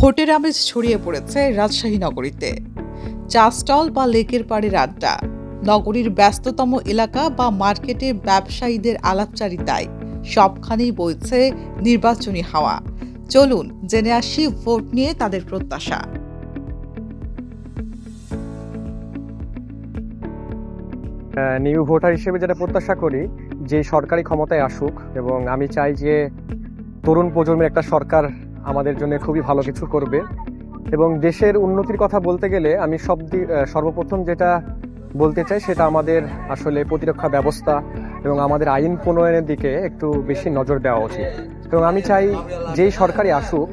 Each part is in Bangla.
ভোটের আমেজ ছড়িয়ে পড়েছে রাজশাহী নগরীতে। চা স্টল বা লেকের পাড়ের আড্ডা, নগরীর ব্যস্ততম এলাকা বা মার্কেটে ব্যবসায়ীদের আলাপচারিতায় সবখানেই বইছে নির্বাচনী হাওয়া। চলুন জেনে আসি ভোট নিয়ে তাদের প্রত্যাশা। নিউ ভোটার হিসেবে যেটা প্রত্যাশা করি, যে সরকারি ক্ষমতায় আসুক, এবং আমি চাই যে তরুণ প্রজন্মের একটা সরকার আমাদের জন্য খুবই ভালো কিছু করবে। এবং দেশের উন্নতির কথা বলতে গেলে আমি সর্বপ্রথম যেটা বলতে চাই সেটা আমাদের আসলে প্রতিরক্ষা ব্যবস্থা এবং আমাদের আইন প্রণয়নের দিকে একটু বেশি নজর দেওয়া উচিত। এবং আমি চাই যেই সরকারই আসুক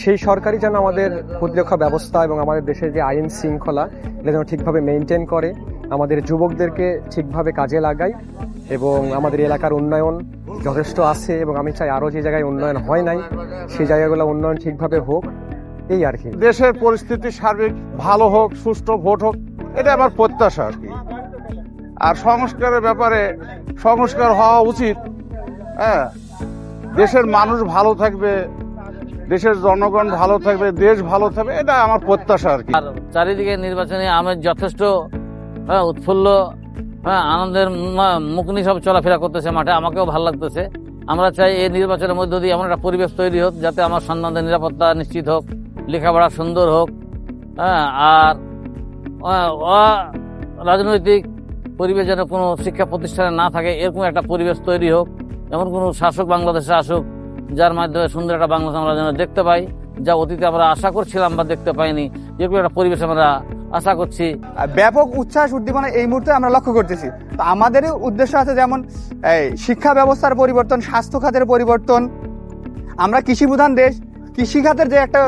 সেই সরকারই যেন আমাদের প্রতিরক্ষা ব্যবস্থা এবং আমাদের দেশের যে আইন শৃঙ্খলা এটা যেন ঠিকভাবে মেনটেন করে, আমাদের যুবকদেরকে ঠিকভাবে কাজে লাগায়, এবং আমাদের এলাকার উন্নয়ন যথেষ্ট আছে এবং আমি চাই আরও যে জায়গায় উন্নয়ন হয় নাই সেই জায়গাগুলো উন্নয়ন ঠিকভাবে হোক, এই আর কি। দেশের পরিস্থিতি সার্বিক ভালো হোক, সুষ্ঠু ভোট হোক, এটা আমার প্রত্যাশা আর কি। আর সংস্কারের ব্যাপারে সংস্কার হওয়া উচিত। হ্যাঁ, দেশের মানুষ ভালো থাকবে, দেশের জনগণ ভালো থাকবে, দেশ ভালো থাকবে, এটা আমার প্রত্যাশা আর কি। আর চারিদিকে নির্বাচনী আমেজ যথেষ্ট উৎফুল্ল, আনন্দের মুখ নিয়ে সব চলাফেরা করতেছে মাঠে, আমাকেও ভালো লাগতেছে। আমরা চাই এই নির্বাচনের মধ্য দিয়ে এমন একটা পরিবেশ তৈরি হোক যাতে আমার সন্তানদের নিরাপত্তা নিশ্চিত হোক, লেখাপড়া সুন্দর হোক, আর রাজনৈতিক পরিবেশ যেন কোনো শিক্ষা প্রতিষ্ঠানে না থাকে এরকম একটা পরিবেশ তৈরি হোক। এমন কোনো শাসক বাংলাদেশে আসুক যার মাধ্যমে সুন্দর একটা বাংলাদেশ আমরা যেন দেখতে পাই, যা অতীতে আমরা আশা করছিলাম বা দেখতে পাইনি, যেরকম একটা পরিবেশ আমরা আশা করছি। ব্যাপক উচ্ছ্বাস উদ্দীপনা এই মুহূর্তে আমরা লক্ষ্য করতেছি। তো আমাদেরই উদ্দেশ্য আছে, যেমন শিক্ষা ব্যবস্থার পরিবর্তন, স্বাস্থ্য খাতের পরিবর্তন। আমরা কৃষি প্রধান দেশ, কৃষি খাতের যে একটা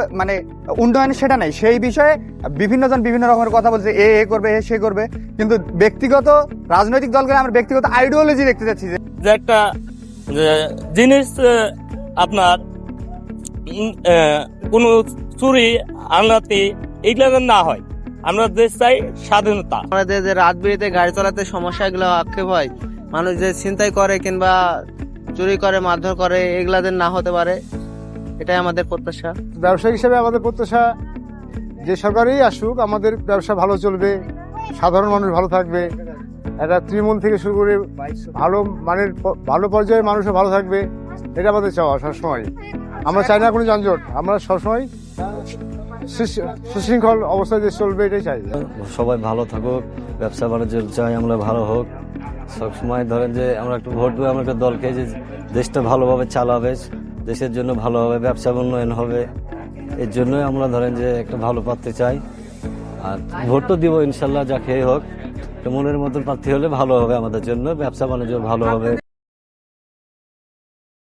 উন্নয়ন সেটা নেই। সেই বিষয়ে বিভিন্ন জন বিভিন্ন রকমের কথা বলছে, এ করবে, সে করবে, কিন্তু ব্যক্তিগত রাজনৈতিক দলগুলো আমরা ব্যক্তিগত আইডিওলজি দেখতে চাচ্ছি। যে একটা জিনিস আপনার কোনো চুরি আনলাতি এইগুলো না হয়, আমরা দেশ চাই স্বাধীনতা। আমাদের যে রাত বিরেতে গাড়ি চালাতে সমস্যাগুলো আক্ষেপ হয়, মানুষ যে ছিনতাই করে কিংবা চুরি করে, মারধর করে, এগুলা যেন না হতে পারে, এটাই আমাদের প্রত্যাশা। ব্যবসায়ী হিসেবে আমাদের প্রত্যাশা যে সরকারই আসুক আমাদের ব্যবসা ভালো চলবে, সাধারণ মানুষ ভালো থাকবে, একটা তৃণমূল থেকে শুরু করে ভালো পর্যায়ে মানুষও ভালো থাকবে, এটা আমাদের চাওয়া সবসময়। আমরা চাই না কোনো যানজট, আমরা সবসময় সুশৃঙ্খল অবস্থায় যে চলবে এটাই চাই। সবাই ভালো থাকুক, ব্যবসা বাণিজ্য চাই আমরা ভালো হোক। সবসময় ধরেন যে আমরা একটু ভোট দেবো আমরা একটা দলকে যে দেশটা ভালোভাবে চালাবে, দেশের জন্য ভালো হবে, ব্যবসা উন্নয়ন হবে, এর জন্যই আমরা ধরেন যে একটা ভালো প্রার্থী চাই। আর ভোট তো দিব ইনশাল্লাহ, যা খেয়ে হোক, মনের মতন প্রার্থী হলে ভালো হবে, আমাদের জন্য ব্যবসা বাণিজ্য ভালো হবে।